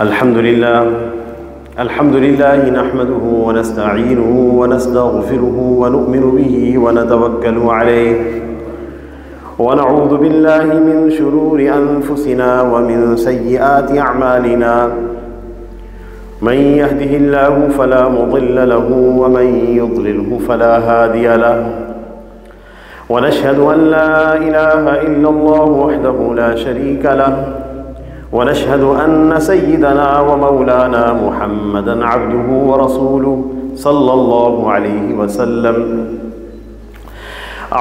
الحمد لله نحمده ونستعينه ونستغفره ونؤمن به ونتوكل عليه ونعوذ بالله من شرور أنفسنا ومن سيئات أعمالنا من يهده الله فلا مضل له ومن يضلله فلا هادي له ونشهد أن لا إله إلا الله وحده لا شريك له ونشهد أن سيدنا ومولانا محمدًا عبده ورسوله صلى الله عليه وسلم.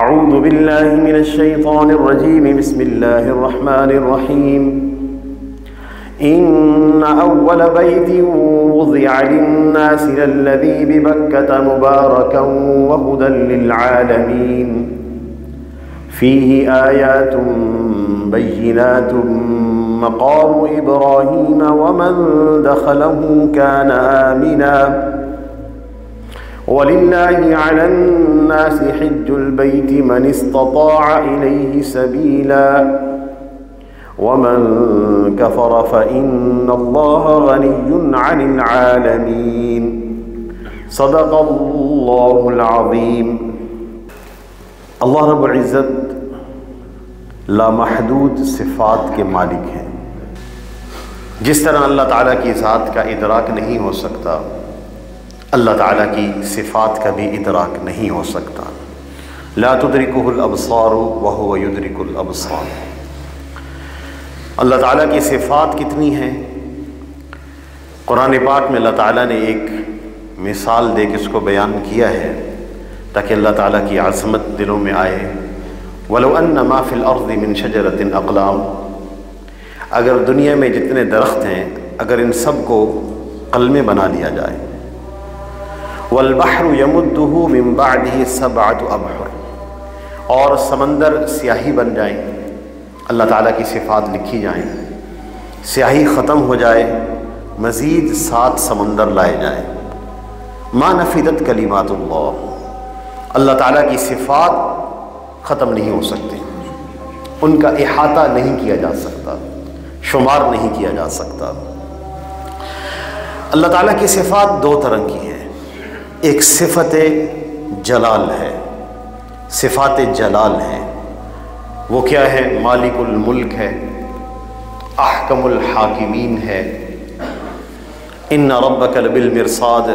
أعوذ بالله من الشيطان الرجيم. بسم الله الرحمن الرحيم. إن أول بيت وضع للناس للذي ببكة مباركا وهدى للعالمين فيه آيات بينات مقام إبراهيم ومن دخله كان آمنا ولله على الناس حج البيت من استطاع إليه سبيلا ومن كفر فإن الله غني عن العالمين. صدق الله العظيم. اللہ رب العزت لامحدود صفات کے مالک ہیں. جس طرح اللہ تعالیٰ کی ذات کا ادراک نہیں ہو سکتا، اللہ تعالیٰ کی صفات کا بھی ادراک نہیں ہو سکتا. لا تدرکہ الابصار وہو یدرک الابصار. اللہ تعالیٰ کی صفات کتنی ہیں؟ قرآن پاک میں اللہ تعالیٰ نے ایک مثال دے کے اس کو بیان کیا ہے تاکہ اللہ تعالیٰ کی عظمت دلوں میں آئے. وَلَوْ أَنَّ مَا فِي الْأَرْضِ مِنْ شَجَرَةٍ أَقْلَامٍ. اگر دنیا میں جتنے درخت ہیں اگر ان سب کو قلمیں بنا لیا جائے. وَالْبَحْرُ يَمُدُّهُ مِنْ بَعْدِهِ سَبْعَةُ أَبْحُرٍ. اور سمندر سیاہی بن جائیں، اللہ تعالیٰ کی صفات لکھی جائیں، سیاہی ختم ہو جائے، مزید 7 سمندر لائے جائیں. مَا نَفِدَتْ كَلِمَاتُ اللَّهِ. اللہ تعالیٰ کی صفات ختم نہیں ہو سکتے، ان کا احاطہ نہیں کیا جا سکتا، شمار نہیں کیا جا سکتا. اللہ تعالیٰ کی صفات 2 طرح کی ہیں. ایک صفت جلال ہے، صفات جلال ہیں. وہ کیا ہے؟ مالک الملک ہے، احکم الحاکمین ہے. ان ربک لبالمرصاد،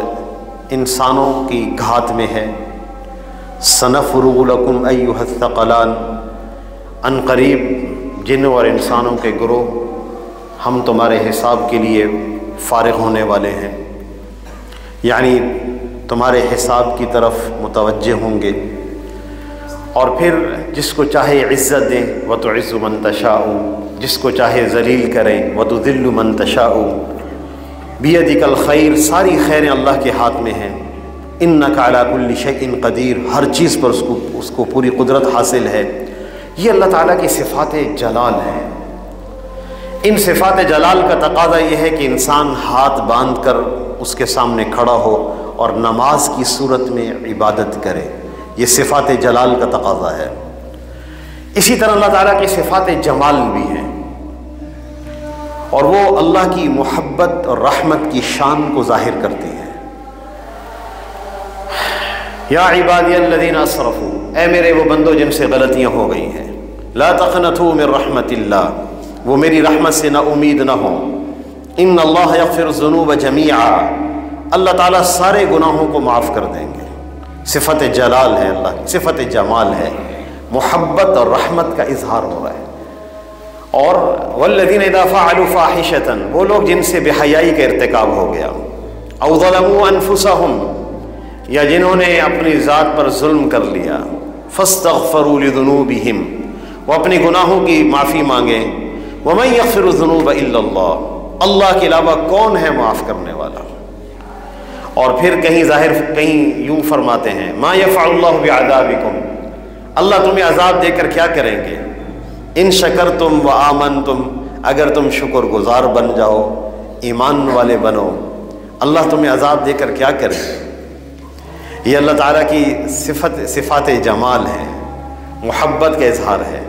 انسانوں کی گھات میں ہے. سنفرغ لکم ایھا الثقلان، ان قریب جنوں اور انسانوں کے گروہ ہم تمہارے حساب کے لیے فارغ ہونے والے ہیں، یعنی تمہارے حساب کی طرف متوجہ ہوں گے. اور پھر جس کو چاہے عزت دیں وتعز من تشاء، جس کو چاہے ذلیل کریں وتذل من تشاء. بیدک الخیر، ساری خیریں اللہ کے ہاتھ میں ہیں. انک علی کل شیء قدیر، ہر چیز پر اس کو پوری قدرت حاصل ہے. یہ اللہ تعالیٰ کی صفات جلال ہے. ان صفات جلال کا تقاضا یہ ہے کہ انسان ہاتھ باندھ کر اس کے سامنے کھڑا ہو اور نماز کی صورت میں عبادت کرے. یہ صفات جلال کا تقاضا ہے. اسی طرح اللہ تعالیٰ کی صفات جمال بھی ہیں، اور وہ اللہ کی محبت اور رحمت کی شان کو ظاہر کرتی ہیں. یا عبادی الذین اسرفوا، اے میرے وہ بندو جن سے غلطیاں ہو گئی ہیں. لا تقنطوا من رحمت اللہ، وہ میری رحمت سے نا امید نہ ہو. ان اللہ یغفر الذنوب جمیعا، اللہ تعالیٰ سارے گناہوں کو معاف کر دیں گے. صفت جلال ہے اللہ کی، صفت جمال ہے، محبت اور رحمت کا اظہار ہو رہا ہے. اور والذین اذا فعلوا فاحشۃ، وہ لوگ جن سے بے حیائی کا ارتکاب ہو گیا. او ظلموا انفسهم، یا جنہوں نے اپنی ذات پر ظلم کر لیا. فاستغفروا لذنوبہم، وہ اپنی گناہوں کی معافی مانگیں. ومن یغفر الذنوب الا اللہ، اللہ کے علاوہ کون ہے معاف کرنے والا. اور پھر کہیں یوں فرماتے ہیں ما یفعل اللہ بعذابکم، اللہ تمہیں عذاب دے کر کیا کریں گے. ان شکرتم وآمنتم، اگر تم شکر گزار بن جاؤ، ایمان والے بنو، اللہ تمہیں عذاب دے کر کیا کریں. یہ اللہ تعالیٰ کی صفات جمال ہے، محبت کا اظہار ہے،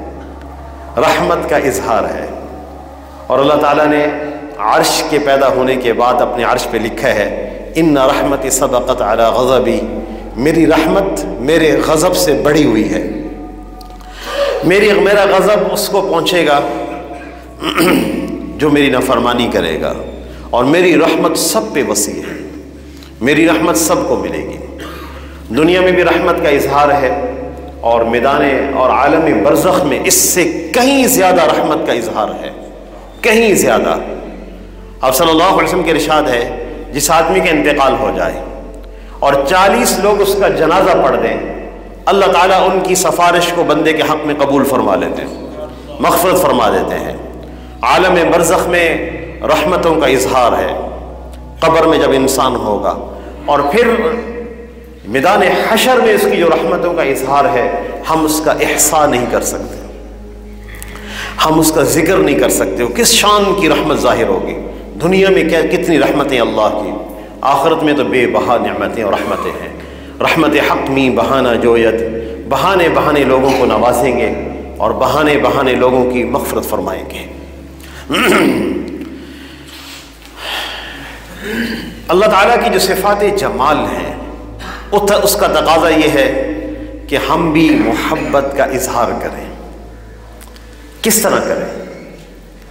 رحمت کا اظہار ہے. اور اللہ تعالیٰ نے عرش کے پیدا ہونے کے بعد اپنے عرش پہ لکھا ہے ان رحمتی سبقت علی غضبی، میری رحمت میرے غضب سے بڑی ہوئی ہے، میرا غضب اس کو پہنچے گا جو میری نافرمانی کرے گا، اور میری رحمت سب پہ وسیع ہے، میری رحمت سب کو ملے گی۔ دنیا میں بھی رحمت کا اظہار ہے، اور میدان اور عالم برزخ میں اس سے کہیں زیادہ رحمت کا اظہار ہے، کہیں زیادہ۔ اب صلی اللہ علیہ وسلم کے ارشاد ہے جس آدمی کا انتقال ہو جائے اور 40 لوگ اس کا جنازہ پڑھ دیں، اللہ تعالیٰ ان کی سفارش کو بندے کے حق میں قبول فرما لیتے ہیں، مغفرت فرما دیتے ہیں۔ عالم برزخ میں رحمتوں کا اظہار ہے، قبر میں جب انسان ہوگا، اور پھر میدان حشر میں اس کی جو رحمتوں کا اظہار ہے، ہم اس کا احصاء نہیں کر سکتے، ہم اس کا ذکر نہیں کر سکتے، وہ کس شان کی رحمت ظاہر ہوگی۔ دنیا میں کتنی رحمتیں اللہ کی، آخرت میں تو بے بہا نعمتیں اور رحمتیں ہیں۔ رحمت حق می بہانہ جویت، بہانے بہانے لوگوں کو نوازیں گے اور بہانے بہانے لوگوں کی مغفرت فرمائیں گے۔ اللہ تعالیٰ کی جو صفات جمال ہیں اس کا تقاضا یہ ہے کہ ہم بھی محبت کا اظہار کریں۔ کس طرح کریں؟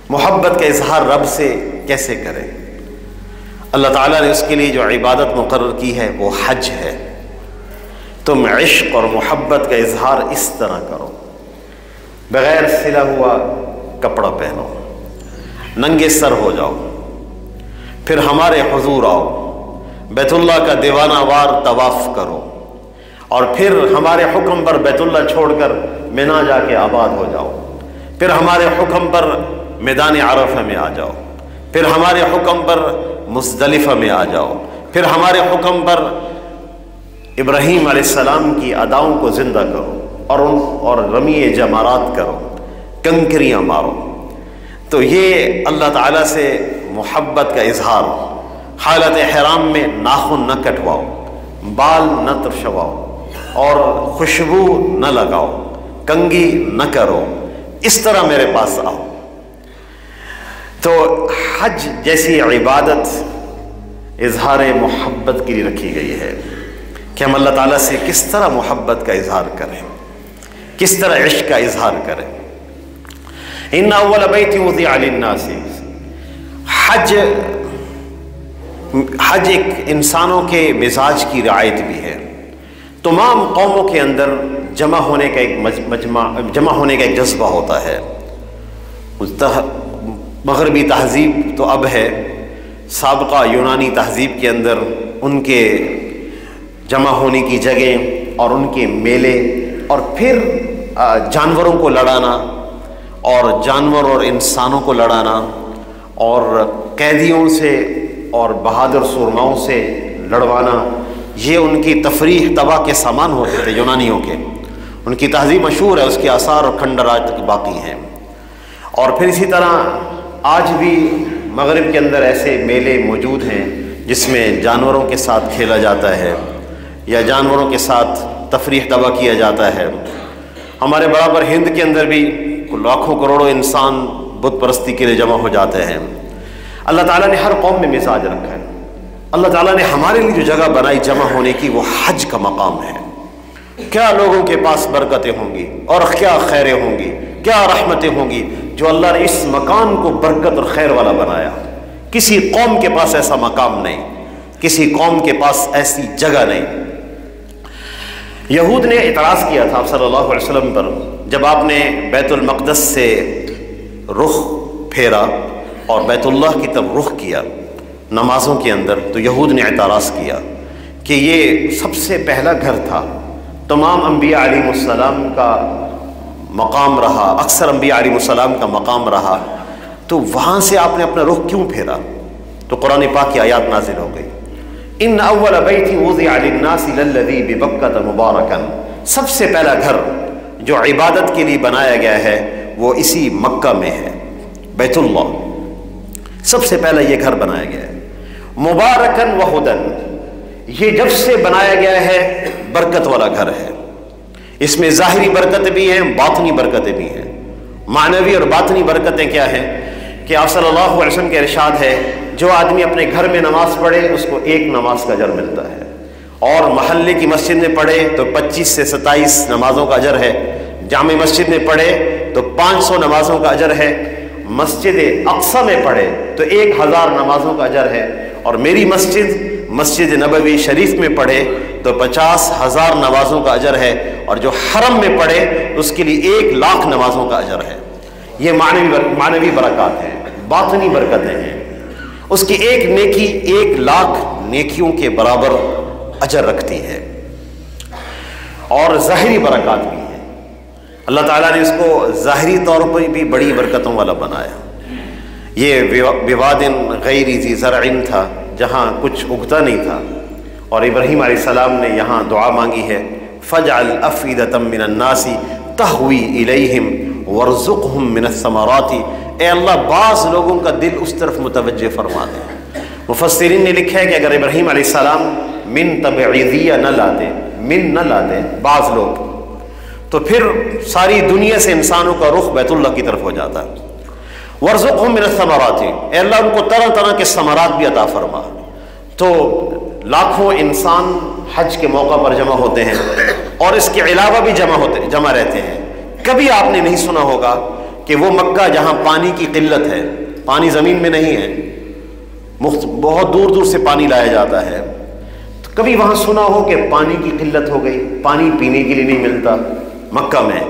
محبت کا اظہار رب سے کیسے کریں؟ اللہ تعالیٰ نے اس کے لیے جو عبادت مقرر کی ہے وہ حج ہے۔ تم عشق اور محبت کا اظہار اس طرح کرو، بغیر سلا ہوا کپڑا پہنو، ننگے سر ہو جاؤ، پھر ہمارے حضور آؤ، بیت اللہ کا دیوانہ وار طواف کرو، اور پھر ہمارے حکم پر بیت اللہ چھوڑ کر مینا جا کے آباد ہو جاؤ، پھر ہمارے حکم پر میدان عرفہ میں آ جاؤ، پھر ہمارے حکم پر مزدلفہ میں آ جاؤ، پھر ہمارے حکم پر ابراہیم علیہ السلام کی اداؤں کو زندہ کرو اور رمی جمارات کرو، کنکریاں مارو۔ تو یہ اللہ تعالیٰ سے محبت کا اظہار۔ حالت احرام میں ناخن نہ کٹواؤ، بال نہ ترشواؤ، اور خوشبو نہ لگاؤ، کنگھی نہ کرو، اس طرح میرے پاس آؤ۔ تو حج جیسی عبادت اظہار محبت کے لیے رکھی گئی ہے کہ ہم اللہ تعالیٰ سے کس طرح محبت کا اظہار کریں، کس طرح عشق کا اظہار کریں۔ ان اول بیت وضع للناس، حج ایک انسانوں کے مزاج کی رعایت بھی ہے۔ تمام قوموں کے اندر جمع ہونے کا ایک جذبہ ہوتا ہے۔ مغربی تہذیب تو اب ہے، سابقہ یونانی تہذیب کے اندر ان کے جمع ہونے کی جگہیں اور ان کے میلے، اور پھر جانوروں کو لڑانا، اور جانور اور انسانوں کو لڑانا، اور قیدیوں سے اور بہادر سورماؤں سے لڑوانا، یہ ان کی تفریح طبع کے سامان ہوتے تھے یونانیوں کے۔ ان کی تہذیب مشہور ہے، اس کے آثار اور کھنڈر آج تک باقی ہیں۔ اور پھر اسی طرح آج بھی مغرب کے اندر ایسے میلے موجود ہیں جس میں جانوروں کے ساتھ کھیلا جاتا ہے یا جانوروں کے ساتھ تفریح طبع کیا جاتا ہے۔ ہمارے برابر ہند کے اندر بھی لاکھوں کروڑوں انسان بت پرستی کے لیے جمع ہو جاتے ہیں۔ اللہ تعالیٰ نے ہر قوم میں مزاج رکھا ہے۔ اللہ تعالیٰ نے ہمارے لیے جو جگہ بنائی جمع ہونے کی، وہ حج کا مقام ہے۔ کیا لوگوں کے پاس برکتیں ہوں گی، اور کیا خیریں ہوں گی، کیا رحمتیں ہوں گی، جو اللہ نے اس مکان کو برکت اور خیر والا بنایا۔ کسی قوم کے پاس ایسا مقام نہیں، کسی قوم کے پاس ایسی جگہ نہیں۔ یہود نے اعتراض کیا تھا صلی اللہ علیہ وسلم پر، جب آپ نے بیت المقدس سے رخ پھیرا اور بیت اللہ کی طرف رخ کیا نمازوں کے اندر، تو یہود نے اعتراض کیا کہ یہ سب سے پہلا گھر تھا، تمام انبیاء علیہ السلام کا مقام رہا، اکثر انبیاء علیہ السلام کا مقام رہا، تو وہاں سے آپ نے اپنا رخ کیوں پھیرا؟ تو قرآن پاک کی آیات نازل ہو گئی، ان اول بیت وضع للناس للذی ببکۃ مبارکا، سب سے پہلا گھر جو عبادت کے لیے بنایا گیا ہے وہ اسی مکہ میں ہے، بیت اللہ، سب سے پہلا یہ گھر بنایا گیا ہے۔ مبارکن و ہدن، یہ جب سے بنایا گیا ہے برکت والا گھر ہے۔ اس میں ظاہری برکتیں بھی ہیں، باطنی برکتیں بھی ہیں۔ معنوی اور باطنی برکتیں کیا ہیں کہ آپ صلی اللہ علیہ وسلم کے ارشاد ہے جو آدمی اپنے گھر میں نماز پڑھے اس کو 1 نماز کا اجر ملتا ہے، اور محلے کی مسجد میں پڑھے تو 25 سے 27 نمازوں کا اجر ہے، جامع مسجد میں پڑھے تو 500 نمازوں کا اجر ہے، مسجد اقصی میں پڑھے تو 1000 نمازوں کا اجر ہے، اور میری مسجد نبوی شریف میں پڑھے تو 50,000 نمازوں کا اجر ہے، اور جو حرم میں پڑھے اس کے لیے 1,00,000 نمازوں کا اجر ہے۔ یہ معنوی برکات ہیں، باطنی برکتیں ہیں۔ اس کی ایک نیکی 1,00,000 نیکیوں کے برابر اجر رکھتی ہے، اور ظاہری برکات بھی ہیں۔ اللہ تعالیٰ نے اس کو ظاہری طور پر بھی بڑی برکتوں والا بنایا۔ یہ بواد غیر ذی زرع تھا، جہاں کچھ اگتا نہیں تھا، اور ابراہیم علیہ السلام نے یہاں دعا مانگی ہے فَاجْعَلْ أَفْئِدَةً مِّنَ النَّاسِ تَهْوِي إِلَيْهِمْ وَارْزُقْهُم مِّنَ الثَّمَرَاتِ، اے اللہ بعض لوگوں کا دل اس طرف متوجہ فرما دے۔ مفسرین نے لکھا ہے کہ اگر ابراہیم علیہ السلام من تبعیضیہ نہ لاتے بعض لوگ، تو پھر ساری دنیا سے انسانوں کا رخ بیت اللہ کی طرف ہو جاتا۔ وَارْزُقْهُم مِّنَ الثَّمَرَاتِ، اے اللہ ان کو طرح طرح کے ثمرات بھی عطا فرما۔ تو لاکھوں انسان حج کے موقع پر جمع ہوتے ہیں، اور اس کے علاوہ بھی جمع رہتے ہیں۔ کبھی آپ نے نہیں سنا ہوگا کہ وہ مکہ جہاں پانی کی قلت ہے، پانی زمین میں نہیں ہے، بہت دور دور سے پانی لایا جاتا ہے، تو کبھی وہاں سنا ہو کہ پانی کی قلت ہو گئی، پانی پینے کے لیے نہیں ملتا مکہ میں،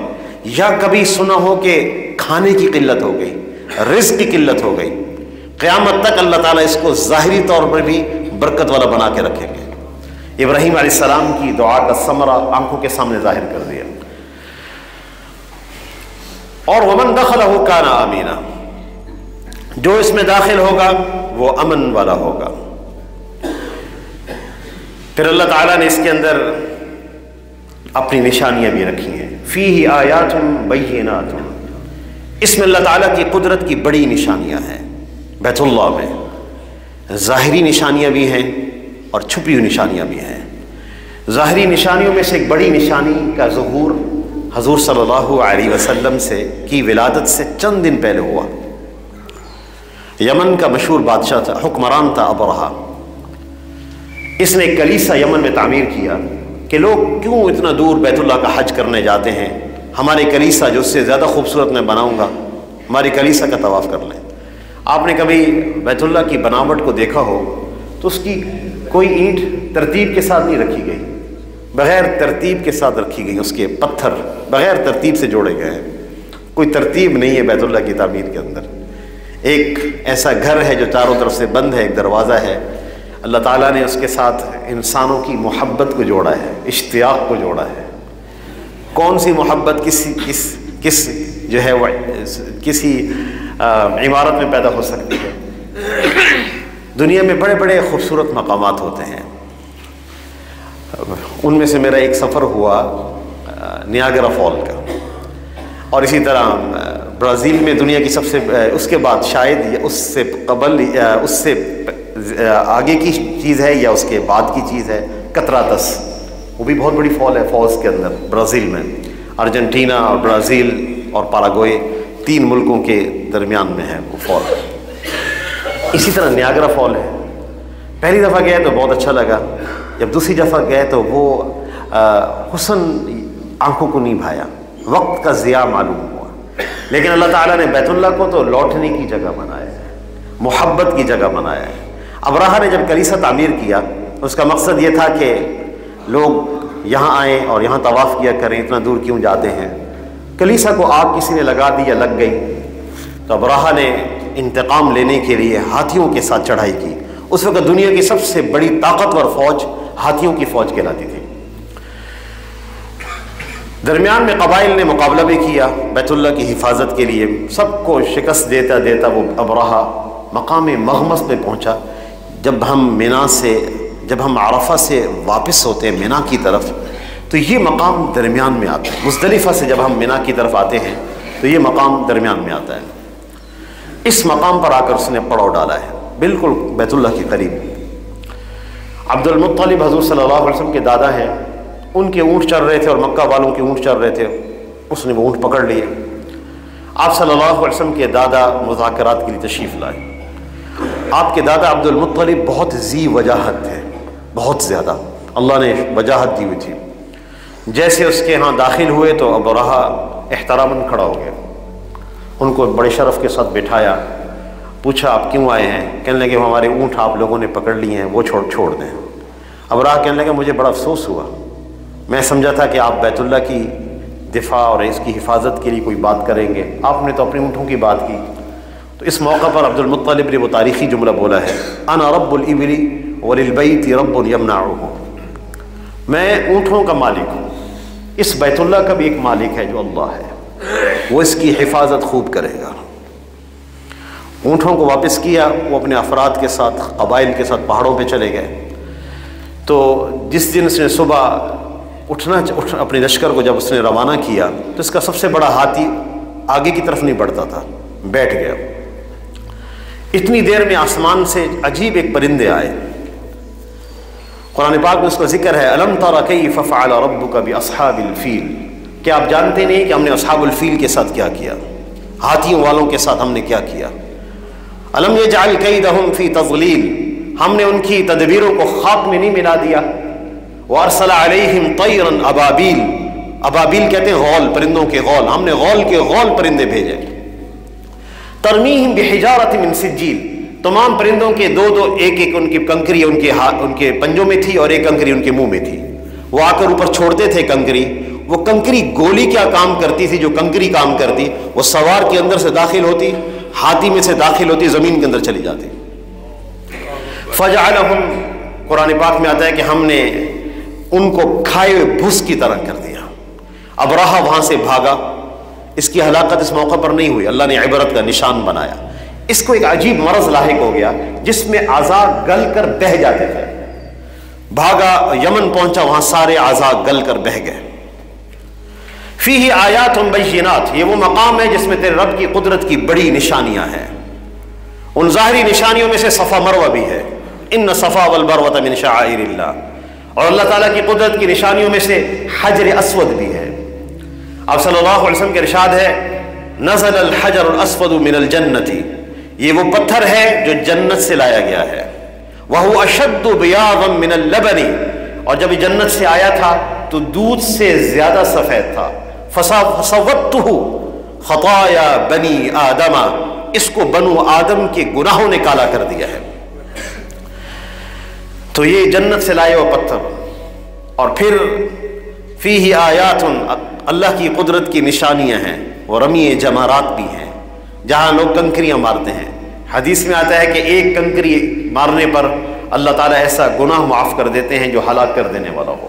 یا کبھی سنا ہو کہ کھانے کی قلت ہو گئی، رزق کی قلت ہو گئی؟ قیامت تک اللہ تعالیٰ اس کو ظاہری طور پر بھی برکت والا بنا کے رکھیں گے۔ ابراہیم علیہ السلام کی دعا کا ثمرہ آنکھوں کے سامنے ظاہر کر دیا۔ اور ومن دخلہ کان آمینا، جو اس میں داخل ہوگا وہ امن والا ہوگا۔ پھر اللہ تعالیٰ نے اس کے اندر اپنی نشانیاں بھی رکھی ہیں، فیہ آیات بینات، اس میں اللہ تعالیٰ کی قدرت کی بڑی نشانیاں ہیں۔ بیت اللہ میں ظاہری نشانیاں بھی ہیں اور چھپی ہوئی نشانیاں بھی ہیں۔ ظاہری نشانیوں میں سے ایک بڑی نشانی کا ظہور حضور صلی اللہ علیہ وسلم کی ولادت سے چند دن پہلے ہوا۔ یمن کا مشہور بادشاہ تھا، حکمران تھا ابرہہ۔ اس نے ایک کلیسا یمن میں تعمیر کیا کہ لوگ کیوں اتنا دور بیت اللہ کا حج کرنے جاتے ہیں، ہمارے کلیسا جو اس سے زیادہ خوبصورت میں بناؤں گا، ہماری کلیسا کا طواف کر لیں۔ آپ نے کبھی بیت اللہ کی بناوٹ کو دیکھا ہو تو اس کی کوئی اینٹ ترتیب کے ساتھ نہیں رکھی گئی، بغیر ترتیب کے ساتھ رکھی گئی، اس کے پتھر بغیر ترتیب سے جوڑے گئے ہیں، کوئی ترتیب نہیں ہے بیت اللہ کی تعمیر کے اندر۔ ایک ایسا گھر ہے جو چاروں طرف سے بند ہے، ایک دروازہ ہے، اللہ تعالیٰ نے اس کے ساتھ انسانوں کی محبت کو جوڑا ہے، اشتیاق کو جوڑا ہے۔ کون سی محبت کسی عمارت میں پیدا ہو سکتی ہے؟ دنیا میں بڑے بڑے خوبصورت مقامات ہوتے ہیں، ان میں سے میرا ایک سفر ہوا نیاگرا فال کا، اور اسی طرح برازیل میں دنیا کی سب سے اس کے بعد شاید اس سے قبل اس سے آگے کی چیز ہے یا اس کے بعد کی چیز ہے کتراتس، وہ بھی بہت بڑی فال ہے فالس کے اندر برازیل میں۔ ارجنٹینا اور برازیل اور پیراگوئے 3 ملکوں کے درمیان میں ہے وہ فال۔ اسی طرح نیاگرا فال ہے، پہلی دفعہ گئے تو بہت اچھا لگا، جب دوسری دفعہ گئے تو وہ حسن آنکھوں کو نہیں بھایا، وقت کا ضیاع معلوم ہوا۔ لیکن اللہ تعالیٰ نے بیت اللہ کو تو لوٹنے کی جگہ بنایا ہے، محبت کی جگہ بنایا ہے۔ ابراہہ نے جب کلیسا تعمیر کیا، اس کا مقصد یہ تھا کہ لوگ یہاں آئیں اور یہاں طواف کیا کریں، اتنا دور کیوں جاتے ہیں۔ کلیسا کو آگ کسی نے لگا دی یا لگ گئی، تو ابراہہ نے انتقام لینے کے لیے ہاتھیوں کے ساتھ چڑھائی کی۔ اس وقت دنیا کی سب سے بڑی طاقتور فوج ہاتھیوں کی فوج کہلاتی تھی۔ درمیان میں قبائل نے مقابلہ بھی کیا بیت اللہ کی حفاظت کے لیے، سب کو شکست دیتا دیتا وہ ابراہہ مقام مغمس میں پہنچا۔ جب ہم عرفہ سے واپس ہوتے ہیں منی کی طرف، تو یہ مقام درمیان میں آتا ہے۔ مزدلفہ سے جب ہم منی کی طرف آتے ہیں تو یہ مقام درمیان میں آتا ہے۔ اس مقام پر آ کر اس نے پڑاؤ ڈالا ہے، بالکل بیت اللہ کے قریب۔ عبد المطلب حضور صلی اللہ علیہ وسلم کے دادا ہیں، ان کے اونٹ چر رہے تھے اور مکہ والوں کے اونٹ چر رہے تھے، اس نے وہ اونٹ پکڑ لیے۔ آپ صلی اللہ علیہ وسلم کے دادا مذاکرات کے لیے تشریف لائے. آپ کے دادا عبد المطلب بہت ذی وجاہت تھے، بہت زیادہ اللہ نے وجاہت دی ہوئی تھی. جیسے اس کے ہاں داخل ہوئے تو ابرہہ احتراماً کھڑا ہو گیا، ان کو بڑے شرف کے ساتھ بٹھایا، پوچھا آپ کیوں آئے ہیں؟ کہنے لگے ہمارے اونٹ آپ لوگوں نے پکڑ لیے ہیں، وہ چھوڑ دیں. ابرہہ کہنے لگے مجھے بڑا افسوس ہوا، میں سمجھا تھا کہ آپ بیت اللہ کی دفاع اور اس کی حفاظت کے لیے کوئی بات کریں گے، آپ نے تو اپنے اونٹوں کی بات کی. تو اس موقع پر عبد المطلب نے وہ تاریخی جملہ بولا ہے، انا رب الابل وللبیت رب یمنعہ، میں اونٹوں کا مالک ہوں، اس بیت اللہ کا بھی ایک مالک ہے جو اللہ ہے، وہ اس کی حفاظت خوب کرے گا. اونٹوں کو واپس کیا، وہ اپنے افراد کے ساتھ قبائل کے ساتھ پہاڑوں پہ چلے گئے. تو جس دن اس نے صبح اٹھنا اپنے لشکر کو جب اس نے روانہ کیا تو اس کا سب سے بڑا ہاتھی آگے کی طرف نہیں بڑھتا تھا، بیٹھ گیا. اتنی دیر میں آسمان سے عجیب ایک پرندے آئے. قرآن پاک میں اس کا ذکر ہے، الم تر کیف فعل ربک باصحاب الفیل، کیا آپ جانتے نہیں کہ ہم نے اصحاب الفیل کے ساتھ کیا کیا، ہاتھیوں والوں کے ساتھ ہم نے کیا کیا. الم یجعل کیدہم فی تضلیل، ہم نے ان کی تدبیروں کو خاک میں نہیں ملا دیا. وارسل علیہم طیرا ابابیل، ابابیل کہتے ہیں غول، پرندوں کے غول، ہم نے غول کے غول پرندے بھیجے. ترمیہم بحجارۃ من سجیل، تمام پرندوں کے دو ایک ان کی کنکری ان کے پنجوں میں تھی اور ایک کنکری ان کے منہ میں تھی. وہ آ کر اوپر چھوڑتے تھے کنکری، وہ کنکری گولی کیا کام کرتی تھی، جو کنکری کام کرتی وہ سوار کے اندر سے داخل ہوتی، ہاتھی میں سے داخل ہوتی، زمین کے اندر چلی جاتی. فجعلہم، قرآن پاک میں آتا ہے کہ ہم نے ان کو کھائے ہوئے بھس کی طرح کر دیا. ابرہہ وہاں سے بھاگا. اس کی ہلاکت اس موقع پر نہیں ہوئی، اللہ نے عبرت کا نشان بنایا. اس کو ایک عجیب مرض لاحق ہو گیا جس میں اعضاء گل کر بہہ جاتے تھے. بھاگا، یمن پہنچا، وہاں سارے اعضاء گل کر بہہ گئے. فیہ آیات بینات، یہ وہ مقام ہے جس میں تیرے رب کی قدرت کی بڑی نشانیاں ہیں. ان ظاہری نشانیوں میں سے صفا مروہ بھی ہے، ان صفا والمروہ من شعائر اللہ، اور اللہ تعالیٰ کی قدرت کی نشانیوں میں سے حجر اسود بھی ہے. آپ صلی اللہ علیہ وسلم کے ارشاد ہے، نزل الحجر الاسود من الجنت، یہ وہ پتھر ہے جو جنت سے لایا گیا ہے. وہو اشد بیاضا من اللبن، اور جب یہ جنت سے آیا تھا تو دودھ سے زیادہ سفید تھا. فسوتہ خطایا بنی آدم، اس کو بنو آدم کے گناہوں نے کالا کر دیا ہے. تو یہ جنت سے لائے وہ پتھر. اور پھر فیہ آیات، اللہ کی قدرت کی نشانیاں ہیں. اور رمی جمارات بھی ہیں، جہاں لوگ کنکریاں مارتے ہیں. حدیث میں آتا ہے کہ ایک کنکری مارنے پر اللہ تعالیٰ ایسا گناہ معاف کر دیتے ہیں جو ہلاک کر دینے والا ہو.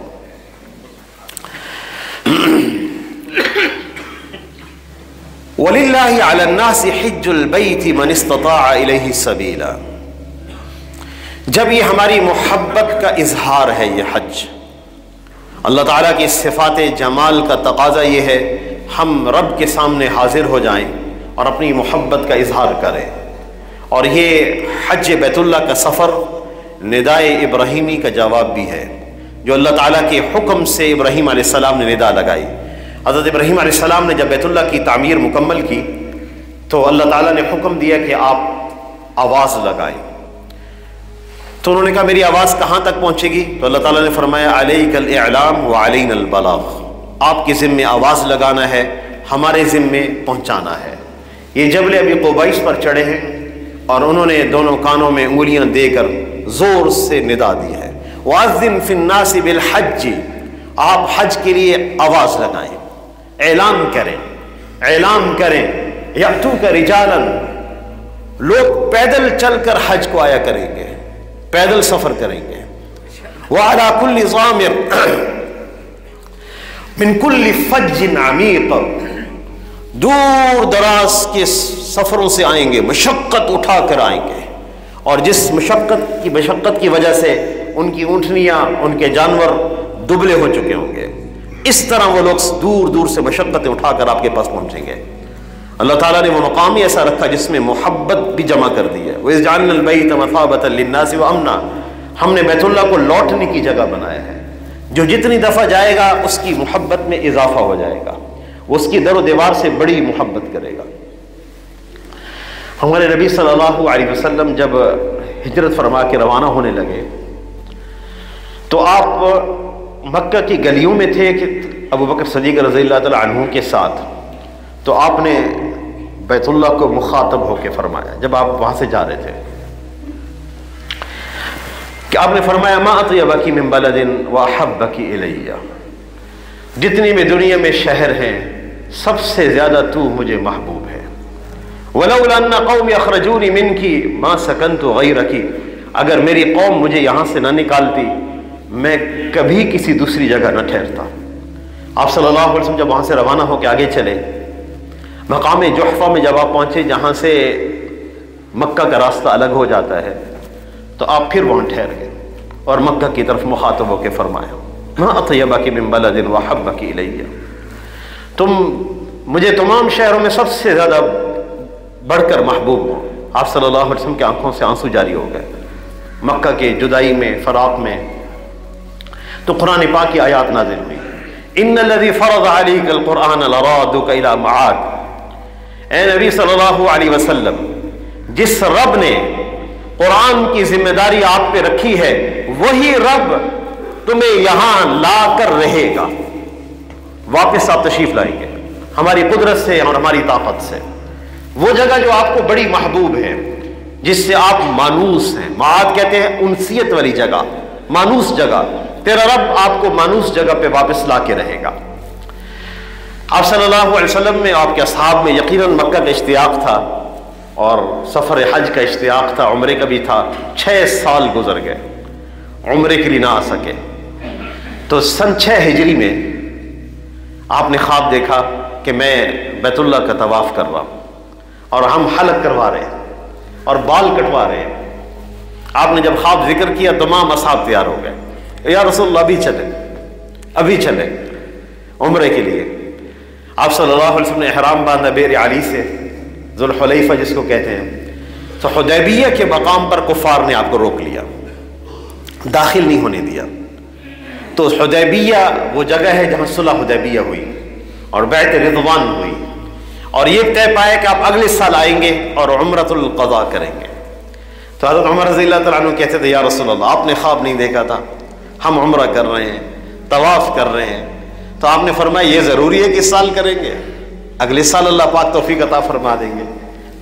وَلِلَّهِ عَلَى النَّاسِ حِجُّ الْبَيْتِ مَنِ اسْتَطَاعَ إِلَيْهِ سَبِيلًا، جب یہ ہماری محبت کا اظہار ہے، یہ حج اللہ تعالیٰ کی صفات جمال کا تقاضا یہ ہے ہم رب کے سامنے حاضر ہو جائیں اور اپنی محبت کا اظہار کریں. اور یہ حج بیت اللہ کا سفر ندائے ابراہیمی کا جواب بھی ہے، جو اللہ تعالیٰ کے حکم سے ابراہیم علیہ السلام نے ندا لگائی. حضرت ابراہیم علیہ السلام نے جب بیت اللہ کی تعمیر مکمل کی تو اللہ تعالیٰ نے حکم دیا کہ آپ آواز لگائیں. تو انہوں نے کہا میری آواز کہاں تک پہنچے گی؟ تو اللہ تعالیٰ نے فرمایا علیک الاعلام وعلینا البلاغ، آپ کے ذمے آواز لگانا ہے، ہمارے ذمے پہنچانا ہے. یہ جبل ابی قبیس پر چڑھے ہیں اور انہوں نے دونوں کانوں میں انگلیاں دے کر زور سے ندا دی ہے، وَأَذِّن فِي النَّاسِ بِالْحَجِّ، آپ حج کے لیے آواز لگائیں، اعلان کریں یأتوک رجالا، لوگ پیدل چل کر حج کو آیا کریں گے، پیدل سفر کریں گے. وَعَلَى كُلِّ ضَامِرٍ مِنْ كُلِّ فَجٍّ عَمِيقٍ، دور دراز کے سفروں سے آئیں گے، مشقت اٹھا کر آئیں گے، اور جس مشقت کی وجہ سے ان کی اونٹنیاں، ان کے جانور دبلے ہو چکے ہوں گے، اس طرح وہ لوگ دور دور سے مشقتیں اٹھا کر آپ کے پاس پہنچیں گے. اللہ تعالیٰ نے وہ مقام ہی ایسا رکھا جس میں محبت بھی جمع کر دی ہے. وَإِذْ جَعَلْنَا الْبَيْتَ مَثَابَةً لِلنَّاسِ وَأَمْنًا، ہم نے بیت اللہ کو لوٹنے کی جگہ بنایا ہے. جو جتنی دفعہ جائے گا اس کی محبت میں اضافہ ہو جائے گا، وہ اس کی در و دیوار سے بڑی محبت کرے گا. ہمارے نبی صلی اللہ علیہ وسلم جب ہجرت فرما کے روانہ ہونے لگے تو آپ مکہ کی گلیوں میں تھے کہ ابو بکر صدیق رضی اللہ تعالیٰ عنہ کے ساتھ، تو آپ نے بیت اللہ کو مخاطب ہو کے فرمایا جب آپ وہاں سے جا رہے تھے کہ آپ نے فرمایا ما اطیبک من بلد واحبک الی، جتنی بھی دنیا میں شہر ہیں سب سے زیادہ تو مجھے محبوب ہے، ولولا ان قوم اخرجونی منک ما سکنت غیرک، اگر میری قوم مجھے یہاں سے نہ نکالتی میں کبھی کسی دوسری جگہ نہ ٹھہرتا۔ آپ صلی اللہ علیہ وسلم جب وہاں سے روانہ ہو کے آگے چلے، مقام جحفہ میں جب آپ پہنچے جہاں سے مکہ کا راستہ الگ ہو جاتا ہے، تو آپ پھر وہاں ٹھہر گئے اور مکہ کی طرف مخاطب ہو کے فرمایا ما اطیبک من بلد واحبک الی، تم مجھے تمام شہروں میں سب سے زیادہ بڑھ کر محبوب ہو۔ آپ صلی اللہ علیہ وسلم کی آنکھوں سے آنسو جاری ہو گئے مکہ کے جدائی میں، فراق میں۔ تو قرآن پاک کی آیات نازل ہوئی، ان الذی فرض علیک القرآن لرادک الی معاد، اے نبی صلی اللہ علیہ وسلم جس رب نے قرآن کی ذمہ داری آپ پہ رکھی ہے وہی رب تمہیں یہاں لا کر رہے گا، واپس آپ تشریف لائیں گے ہماری قدرت سے اور ہماری طاقت سے۔ وہ جگہ جو آپ کو بڑی محبوب ہے، جس سے آپ مانوس ہیں، معاد کہتے ہیں انسیت والی جگہ، مانوس جگہ، تیرا رب آپ کو مانوس جگہ پہ واپس لا کے رہے گا۔ آپ صلی اللہ علیہ وسلم میں، آپ کے اصحاب میں یقیناً مکہ کا اشتیاق تھا اور سفر حج کا اشتیاق تھا، عمرے کا بھی تھا۔ 6 سال گزر گئے عمرے کے لیے نہ آ سکے، تو سن 6 ہجری میں آپ نے خواب دیکھا کہ میں بیت اللہ کا طواف کر رہا ہوں اور ہم حلق کروا رہے ہیں اور بال کٹوا رہے ہیں۔ آپ نے جب خواب ذکر کیا تمام اصحاب تیار ہو گئے، یا رسول اللہ ابھی چلے عمرے کے لیے۔ آپ صلی اللہ علیہ وسلم نے احرام باندھا بئر علی سے، ذوالحلیفہ جس کو کہتے ہیں، تو حدیبیہ کے مقام پر کفار نے آپ کو روک لیا، داخل نہیں ہونے دیا۔ تو حدیبیہ وہ جگہ ہے جہاں صلح حدیبیہ ہوئی اور بیعت رضوان ہوئی، اور یہ طے پایا کہ آپ اگلے سال آئیں گے اور عمرۃ القضاء کریں گے۔ تو حضرت عمر رضی اللہ تعالیٰ عنہ کہتے تھے یا رسول اللہ آپ نے خواب نہیں دیکھا تھا، ہم عمرہ کر رہے ہیں، طواف کر رہے ہیں۔ تو آپ نے فرمایا یہ ضروری ہے کہ اس سال کریں گے، اگلے سال اللہ پاک توفیق عطا فرما دیں گے۔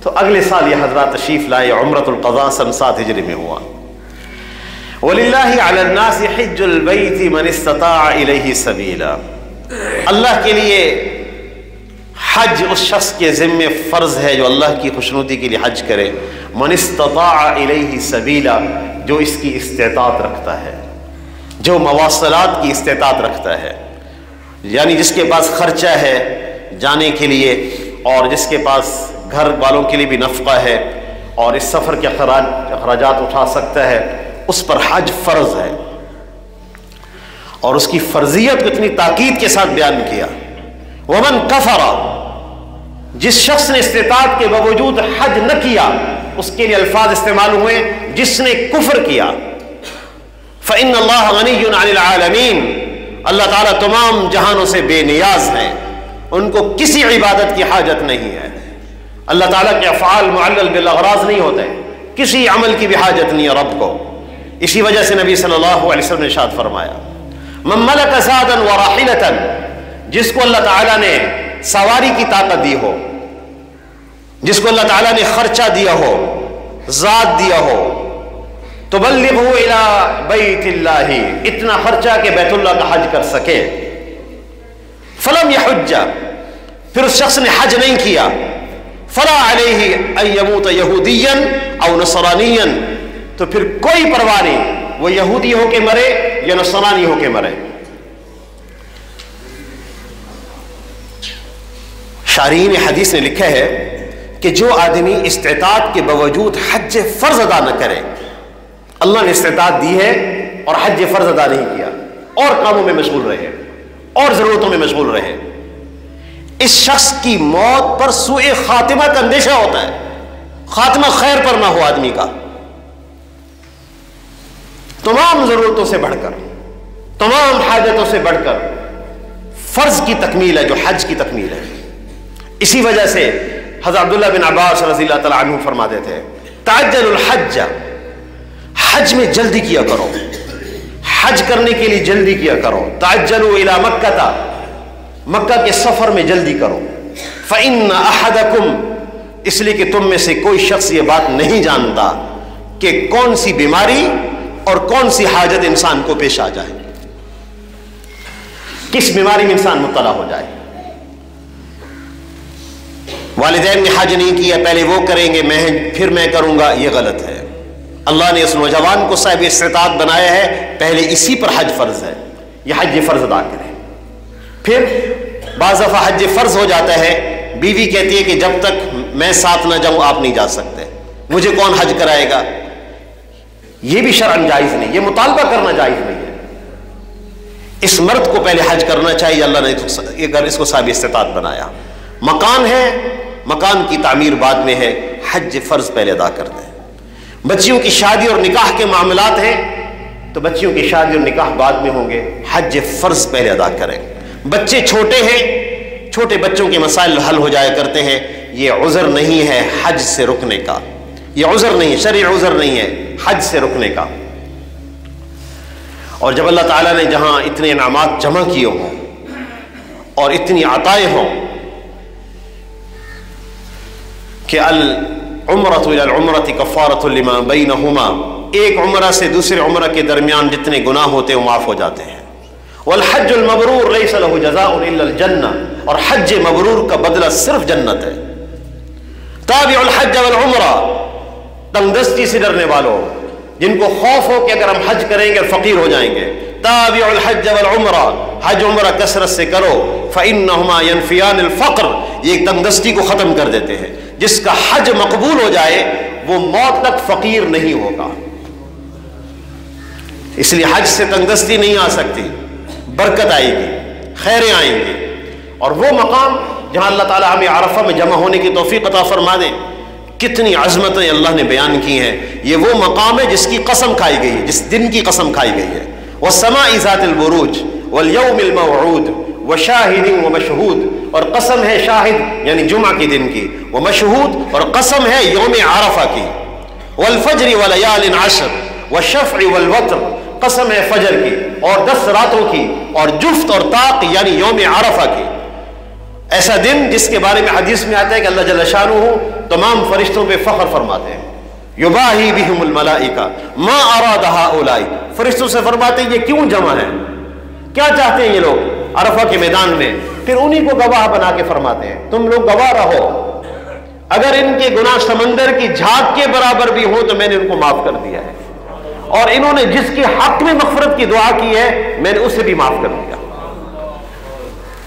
تو اگلے سال یہ حضرات تشریف لائے، عمرۃ القضاء سن 7 ہجری میں ہوا۔ وَلِلَّهِ عَلَى النَّاسِ حِجُّ الْبَيْتِ مَنِ اسْتَطَاعَ إِلَيْهِ سَبِيلًا، اللہ کے لیے حج اس شخص کے ذمے فرض ہے جو اللہ کی خوشنودی کے لیے حج کرے، من استطاع الیہ سبیلا، جو اس کی استطاعت رکھتا ہے، جو مواصلات کی استطاعت رکھتا ہے، یعنی جس کے پاس خرچہ ہے جانے کے لیے اور جس کے پاس گھر والوں کے لیے بھی نفقہ ہے اور اس سفر کے اخراجات اٹھا سکتا ہے، اس پر حج فرض ہے۔ اور اس کی فرضیت کو اتنی تاکید کے ساتھ بیان کیا، ومن کفر، جس شخص نے استطاعت کے باوجود حج نہ کیا، اس کے لیے الفاظ استعمال ہوئے جس نے کفر کیا۔ فإن اللہ غنی عن العالمین، اللہ تعالیٰ تمام جہانوں سے بے نیاز ہیں، ان کو کسی عبادت کی حاجت نہیں ہے۔ اللہ تعالیٰ کے افعال معلل بالاغراض نہیں ہوتے، کسی عمل کی بھی حاجت نہیں ہے رب کو۔ اسی وجہ سے نبی صلی اللہ علیہ وسلم نے ارشاد فرمایا من ملک زادا وراحلۃ، جس کو اللہ تعالیٰ نے سواری کی طاقت دی ہو، جس کو اللہ تعالیٰ نے خرچہ دیا ہو، زاد دیا ہو، تبلغہ الی بیت اللہ، اتنا خرچہ کہ بیت اللہ کا حج کر سکے، فلم یحج، پھر اس شخص نے حج نہیں کیا، فلا علیہ ان یموت یہودیا او نصرانیا، تو پھر کوئی پرواہ نہیں وہ یہودی ہو کے مرے یا نصرانی ہو کے مرے۔ شارحین حدیث نے لکھا ہے کہ جو آدمی استطاعت کے باوجود حج فرض ادا نہ کرے، اللہ نے استطاعت دی ہے اور حج فرض ادا نہیں کیا، اور کاموں میں مشغول رہے اور ضرورتوں میں مشغول رہے، اس شخص کی موت پر سوء خاتمہ کا اندیشہ ہوتا ہے، خاتمہ خیر پر نہ ہو آدمی کا۔ تمام ضرورتوں سے بڑھ کر، تمام حاجتوں سے بڑھ کر فرض کی تکمیل ہے جو حج کی تکمیل ہے۔ اسی وجہ سے حضرت عبداللہ بن عباس رضی اللہ تعالیٰ عنہ فرماتے تھے تعجلوا الحج، حج میں جلدی کیا کرو، حج کرنے کے لیے جلدی کیا کرو. تعجلوا الی مکہ، مکہ کے سفر میں جلدی کرو. فإن أحدكم، اس لیے کہ تم میں سے کوئی شخص یہ بات نہیں جانتا کہ کون سی بیماری اور کون سی حاجت انسان کو پیش آ جائے، کس بیماری میں انسان مبتلا ہو جائے. والدین نے حج نہیں کیا، پہلے وہ کریں گے پھر میں کروں گا، یہ غلط ہے. اللہ نے اس نوجوان کو صاحب استطاعت بنایا ہے، پہلے اسی پر حج فرض ہے، یہ حج فرض ادا کریں. پھر بعض دفعہ حج فرض ہو جاتا ہے، بیوی کہتی ہے کہ جب تک میں ساتھ نہ جاؤں آپ نہیں جا سکتے، مجھے کون حج کرائے گا. یہ بھی شرعاً جائز نہیں، یہ مطالبہ کرنا جائز نہیں ہے. اس مرد کو پہلے حج کرنا چاہیے، اللہ نے اس کو صاحب استطاعت بنایا. مکان ہے، مکان کی تعمیر بعد میں ہے، حج فرض پہلے ادا کر دیں. بچیوں کی شادی اور نکاح کے معاملات ہیں تو بچیوں کی شادی اور نکاح بعد میں ہوں گے، حج فرض پہلے ادا کریں. بچے چھوٹے ہیں، چھوٹے بچوں کے مسائل حل ہو جایا کرتے ہیں، یہ عذر نہیں ہے حج سے رکنے کا، یہ عذر نہیں ہے، شرعی عذر نہیں ہے حج سے رکنے کا. اور جب اللہ تعالیٰ نے جہاں اتنے انعامات جمع کیے ہوں اور اتنی عطائیں ہوں کہ العمرۃ الی العمرۃ کفارۃ لما بینہما، ایک عمرہ سے دوسرے عمرہ کے درمیان جتنے گناہ ہوتے ہیں وہ معاف ہو جاتے ہیں. والحج المبرور لیس له جزاء الا الجنہ، اور حج مبرور کا بدلہ صرف جنت ہے. تابعوا الحج والعمرہ، تنگ دستی سے ڈرنے والوں جن کو خوف ہو کہ اگر ہم حج کریں گے فقیر ہو جائیں گے، تابعوا الحج والعمرہ، حج عمرہ کثرت سے کرو. فإنہما ينفیان الفقر، یہ تنگ دستی کو ختم کر دیتے ہیں. جس کا حج مقبول ہو جائے وہ موت تک فقیر نہیں ہوگا. اس لیے حج سے تنگ دستی نہیں آ سکتی، برکت آئے گی، خیریں آئیں گی. اور وہ مقام جہاں اللہ تعالیٰ ہمیں عرفہ میں جمع ہونے کی توفیق عطا فرما دے، کتنی عظمتیں اللہ نے بیان کی ہیں. یہ وہ مقام ہے جس کی قسم کھائی گئی ہے، جس دن کی قسم کھائی گئی ہے. والسماء ذات البروج واليوم الموعود وشاہد ومشہود، اور قسم ہے شاہد یعنی جمعہ کے دن کی، ومشہود اور قسم ہے یوم عرفہ کی. والفجر وليال عشر والشفع والوتر، قسم ہے فجر کی اور 10 راتوں کی اور جفت اور طاق یعنی یوم عرفہ کی. ایسا دن جس کے بارے میں حدیث میں آتا ہے کہ اللہ جل شانہ تمام فرشتوں پہ فخر فرماتے ہیں. یباہی بہم الملائکہ ما اراد ہؤلاء، فرشتوں سے فرماتے ہیں یہ کیوں جمع ہے، کیا چاہتے ہیں یہ لوگ عرفہ کے میدان میں. پھر انہی کو گواہ بنا کے فرماتے ہیں تم لوگ گواہ رہو، اگر ان کے گناہ سمندر کی جھاگ کے برابر بھی ہو تو میں نے ان کو معاف کر دیا ہے، اور انہوں نے جس کے حق میں مغفرت کی دعا کی ہے میں نے اسے بھی معاف کر دیا.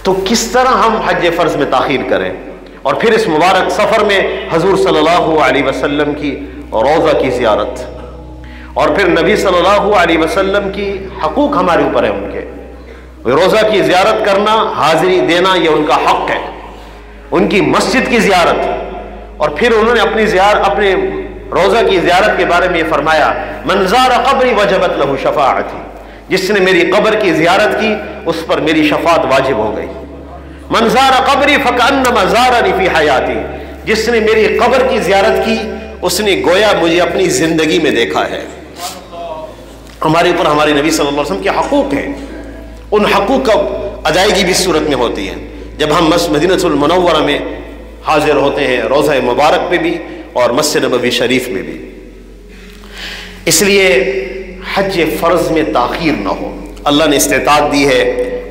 تو کس طرح ہم حج فرض میں تاخیر کریں. اور پھر اس مبارک سفر میں حضور صلی اللہ علیہ وسلم کی روضہ کی زیارت، اور پھر نبی صلی اللہ علیہ وسلم کی حقوق ہمارے اوپر ہیں، ان کے روضہ کی زیارت کرنا، حاضری دینا، یہ ان کا حق ہے. ان کی مسجد کی زیارت، اور پھر انہوں نے اپنے روضہ کی زیارت کے بارے میں یہ فرمایا من زار قبری وجبت لہ شفاعتی، جس نے میری قبر کی زیارت کی اس پر میری شفاعت واجب ہو گئی. من زار قبری فکأنما زارنی فی حیاتی، جس نے میری قبر کی زیارت کی اس نے گویا مجھے اپنی زندگی میں دیکھا ہے. ہمارے اوپر ہمارے نبی صلی اللہ علیہ وسلم کے حقوق ہیں، ان حقوق کا ادائیگی بھی صورت میں ہوتی ہے جب ہم مدینہ المنورہ میں حاضر ہوتے ہیں، روضہ مبارک پہ بھی اور مسجد نبوی شریف میں بھی. اس لیے حج فرض میں تاخیر نہ ہو. اللہ نے استطاعت دی ہے،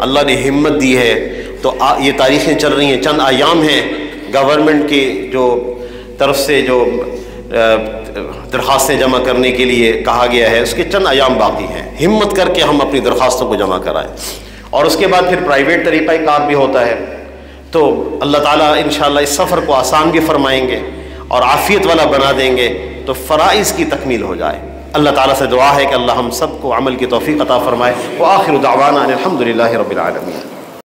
اللہ نے ہمت دی ہے، تو یہ تاریخیں چل رہی ہیں، چند ایام ہیں گورنمنٹ کی جو طرف سے جو درخواستیں جمع کرنے کے لیے کہا گیا ہے، اس کے چند ایام باقی ہیں. ہمت کر کے ہم اپنی درخواستوں کو جمع کرائیں، اور اس کے بعد پھر پرائیویٹ طریقہ کار بھی ہوتا ہے. تو اللہ تعالیٰ انشاءاللہ اس سفر کو آسان بھی فرمائیں گے اور عافیت والا بنا دیں گے تو فرائض کی تکمیل ہو جائے. اللہ تعالیٰ سے دعا ہے کہ اللہ ہم سب کو عمل کی توفیق عطا فرمائے. وآخر دعوانا ان الحمد للہ رب العالمین.